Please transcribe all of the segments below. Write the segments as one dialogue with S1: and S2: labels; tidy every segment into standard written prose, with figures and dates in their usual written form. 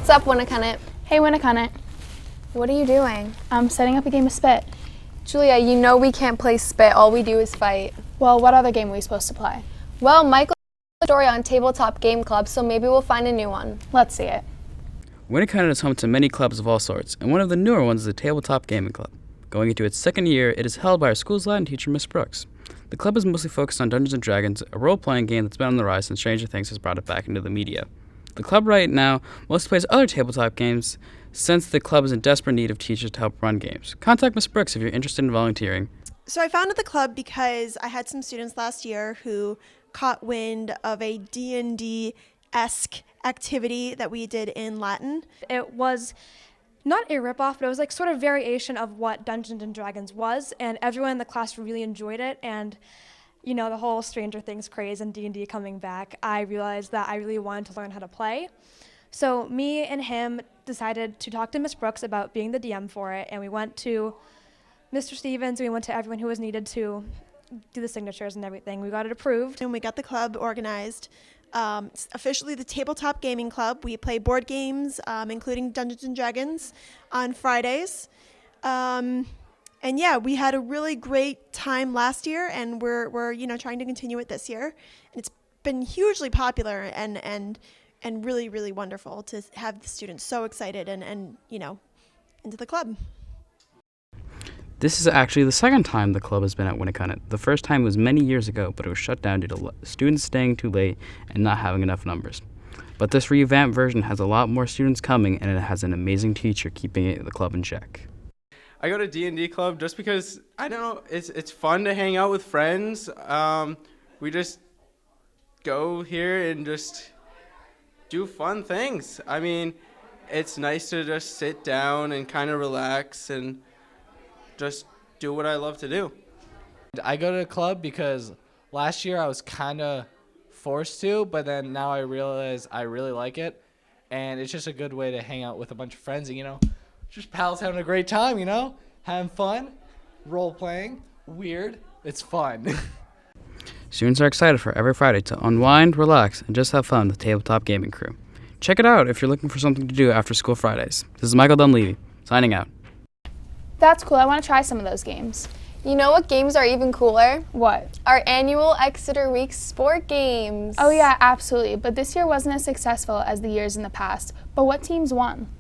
S1: What's up, Winnicott?
S2: Hey, Winnicott.
S1: What are you doing?
S2: I'm setting up a game of Spit.
S1: Julia, you know we can't play Spit. All we do is fight.
S2: Well, what other game are we supposed to play?
S1: Well, Michael told a story on Tabletop Game Club, so maybe we'll find a new one.
S2: Let's see it.
S3: Winnicott is home to many clubs of all sorts, and one of the newer ones is the Tabletop Gaming Club. Going into its second year, it is held by our school's Latin teacher, Miss Brooks. The club is mostly focused on Dungeons & Dragons, a role-playing game that's been on the rise since Stranger Things has brought it back into the media. The club right now mostly plays other tabletop games since the club is in desperate need of teachers to help run games. Contact Miss Brooks if you're interested in volunteering.
S4: So I founded the club because I had some students last year who caught wind of a D&D-esque activity that we did in Latin.
S5: It was not a ripoff, but it was like sort of variation of what Dungeons and Dragons was, and everyone in the class really enjoyed it. And you know, the whole Stranger Things craze and D&D coming back, I realized that I really wanted to learn how to play. So me and him decided to talk to Miss Brooks about being the DM for it, and we went to Mr. Stevens, and we went to everyone who was needed to do the signatures and everything. We got it approved.
S4: And we got the club organized. It's officially the Tabletop Gaming Club. We play board games, including Dungeons and Dragons, on Fridays. And yeah, we had a really great time last year, and we're trying to continue it this year. It's been hugely popular and really, really wonderful to have the students so excited and into the club.
S3: This is actually the second time the club has been at Winnicott. The first time was many years ago, but it was shut down due to students staying too late and not having enough numbers. But this revamped version has a lot more students coming, and it has an amazing teacher keeping the club in check.
S6: I go to D&D club just because, I don't know, it's fun to hang out with friends. We just go here and just do fun things. I mean, it's nice to just sit down and kind of relax and just do what I love to do.
S7: I go to the club because last year I was kind of forced to, but then now I realize I really like it. And it's just a good way to hang out with a bunch of friends and, just pals having a great time, having fun, role-playing, weird. It's fun.
S3: Students are excited for every Friday to unwind, relax, and just have fun with the Tabletop Gaming crew. Check it out if you're looking for something to do after school Fridays. This is Michael Dunleavy, signing out.
S2: That's cool. I want to try some of those games.
S1: You know what games are even cooler?
S2: What?
S1: Our annual Exeter Week sport games.
S2: Oh yeah, absolutely. But this year wasn't as successful as the years in the past. But what teams won?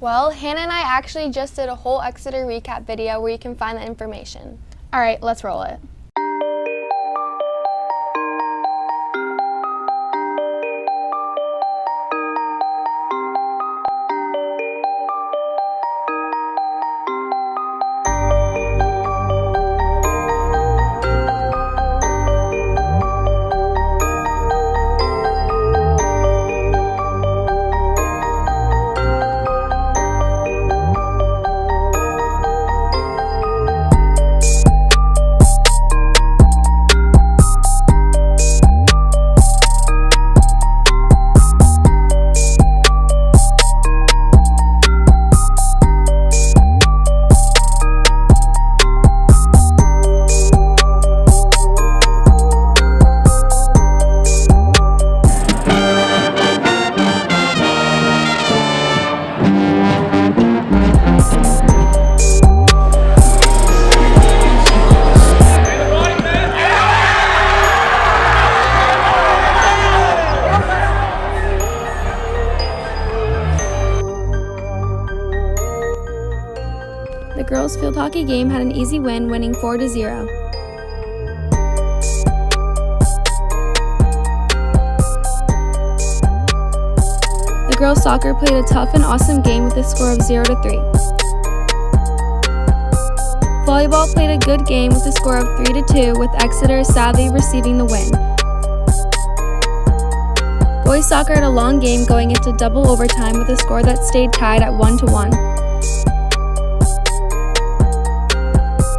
S1: Well, Hannah and I actually just did a whole Exeter recap video where you can find the information.
S2: All right, let's roll it.
S8: The girls' field hockey game had an easy win, winning 4-0. The girls' soccer played a tough and awesome game with a score of 0-3. Volleyball played a good game with a score of 3-2, with Exeter sadly receiving the win. Boys soccer had a long game going into double overtime with a score that stayed tied at 1-1.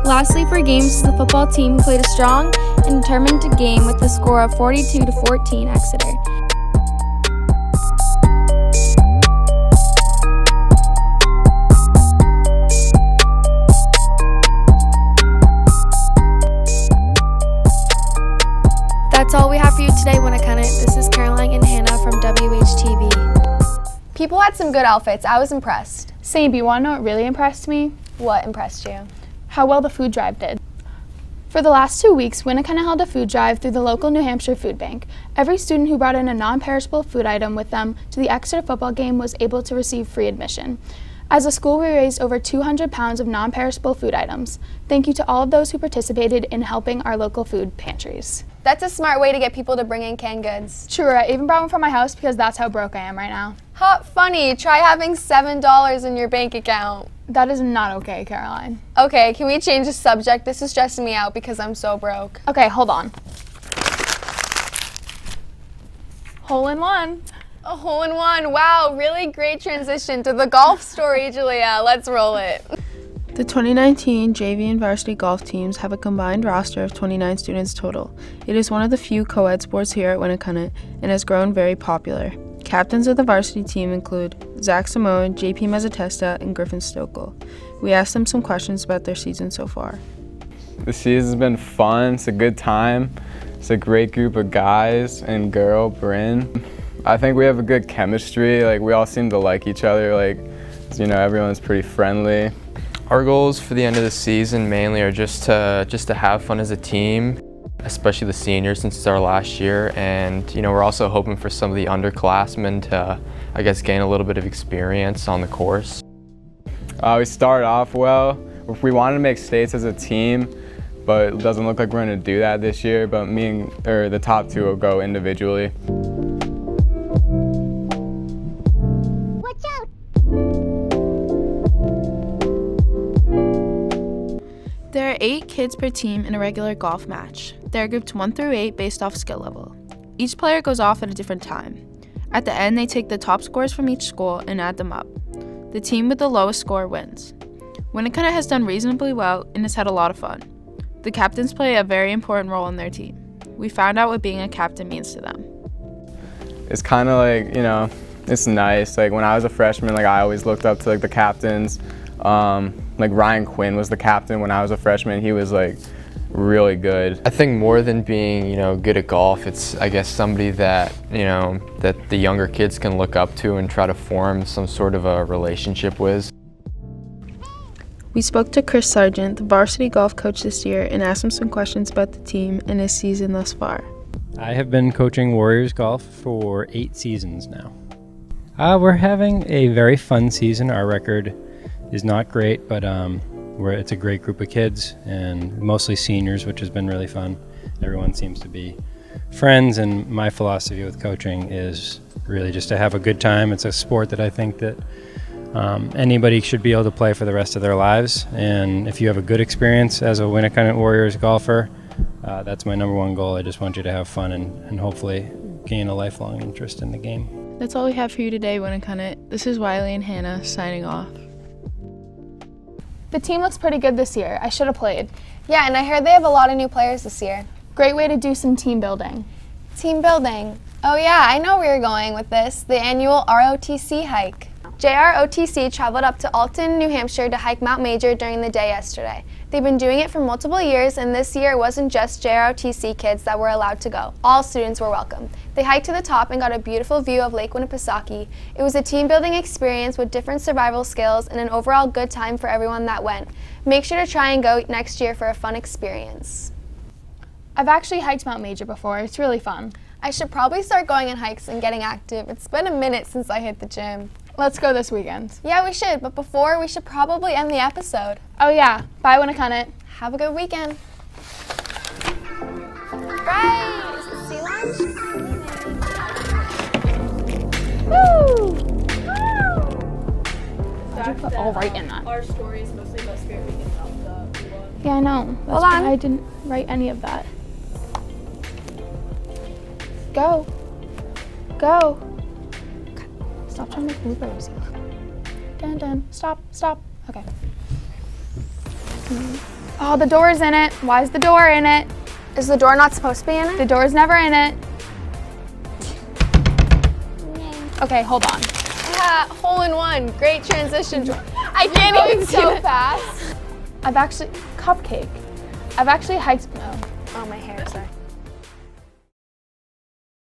S8: Lastly, for games is the football team who played a strong and determined game with a score of 42-14 Exeter.
S1: That's all we have for you today, Winnicott. This is Caroline and Hannah from WHTV. People had some good outfits. I was impressed.
S2: Same, but you want to know what really impressed me?
S1: What impressed you?
S2: How well the food drive did. For the last 2 weeks, Winnicott held a food drive through the local New Hampshire food bank. Every student who brought in a non-perishable food item with them to the Exeter football game was able to receive free admission. As a school, we raised over 200 pounds of non-perishable food items. Thank you to all of those who participated in helping our local food pantries.
S1: That's a smart way to get people to bring in canned goods.
S2: True, I even brought one from my house because that's how broke I am right now.
S1: Hot funny, try having $7 in your bank account.
S2: That is not okay, Caroline.
S1: Okay, can we change the subject? This is stressing me out because I'm so broke.
S2: Okay, hold on. Hole in one.
S1: A hole in one. Wow, really great transition to the golf story, Julia. Let's roll it.
S9: The 2019 JV and varsity golf teams have a combined roster of 29 students total. It is one of the few co-ed sports here at Winnicott and has grown very popular. Captains of the varsity team include Zach Simone, JP Mezzatesta, and Griffin Stokel. We asked them some questions about their season so far.
S10: The season's been fun. It's a good time. It's a great group of guys and girl, Bryn. I think we have a good chemistry. Like, we all seem to like each other. Like, you know, everyone's pretty friendly.
S11: Our goals for the end of the season mainly are just to have fun as a team, especially the seniors since it's our last year, and you know, we're also hoping for some of the underclassmen to, I guess, gain a little bit of experience on the course.
S10: We started off well. We wanted to make states as a team, but it doesn't look like we're going to do that this year. But the top two will go individually.
S9: There are 8 kids per team in a regular golf match. They are grouped 1 through 8 based off skill level. Each player goes off at a different time. At the end, they take the top scores from each school and add them up. The team with the lowest score wins. Winnicott has done reasonably well and has had a lot of fun. The captains play a very important role in their team. We found out what being a captain means to them.
S10: It's kind of like, you know, it's nice. Like, when I was a freshman, like, I always looked up to like the captains. Like, Ryan Quinn was the captain when I was a freshman. He was like really good.
S11: I think more than being, you know, good at golf, it's, I guess, somebody that, you know, that the younger kids can look up to and try to form some sort of a relationship with.
S9: We spoke to Chris Sargent, the varsity golf coach this year, and asked him some questions about the team and his season thus far.
S12: I have been coaching Warriors golf for 8 seasons now. We're having a very fun season. Our record is not great, but it's a great group of kids and mostly seniors, which has been really fun. Everyone seems to be friends, and my philosophy with coaching is really just to have a good time. It's a sport that I think that anybody should be able to play for the rest of their lives, and if you have a good experience as a Winnicott Warriors golfer, that's my number one goal. I just want you to have fun and hopefully gain a lifelong interest in the game.
S9: That's all we have for you today, Winnicott. This is Wiley and Hannah signing off.
S2: The team looks pretty good this year. I should have played.
S1: Yeah, and I heard they have a lot of new players this year.
S2: Great way to do some team building.
S1: Team building. Oh yeah, I know where you're going with this. The annual ROTC hike. JROTC traveled up to Alton, New Hampshire to hike Mount Major during the day yesterday. They've been doing it for multiple years, and this year it wasn't just JROTC kids that were allowed to go. All students were welcome. They hiked to the top and got a beautiful view of Lake Winnipesaukee. It was a team-building experience with different survival skills and an overall good time for everyone that went. Make sure to try and go next year for a fun experience.
S2: I've actually hiked Mount Major before. It's really fun.
S1: I should probably start going on hikes and getting active. It's been a minute since I hit the gym.
S2: Let's go this weekend.
S1: Yeah, we should, but before, we should probably end the episode.
S2: Oh yeah, bye Winnicott.
S1: Have a good weekend. Right, is it sea lounge?
S2: Woo! Did you put all right in that?
S13: Our story is mostly about Spirit Week and Tabletop.
S2: Yeah, I know. That's
S1: Hold on.
S2: why I didn't write any of that. Go. Go. Stop trying to make bloopers. Dun dun. Stop. Stop. Okay. Oh, the door's in it. Why is the door in it?
S1: Is the door not supposed to be in it?
S2: The door's never in it. Okay, hold on.
S1: Yeah, hole in one. Great transition. I can't even see
S2: so
S1: it.
S2: fast. I've actually hiked.
S1: Oh, my hair, sorry.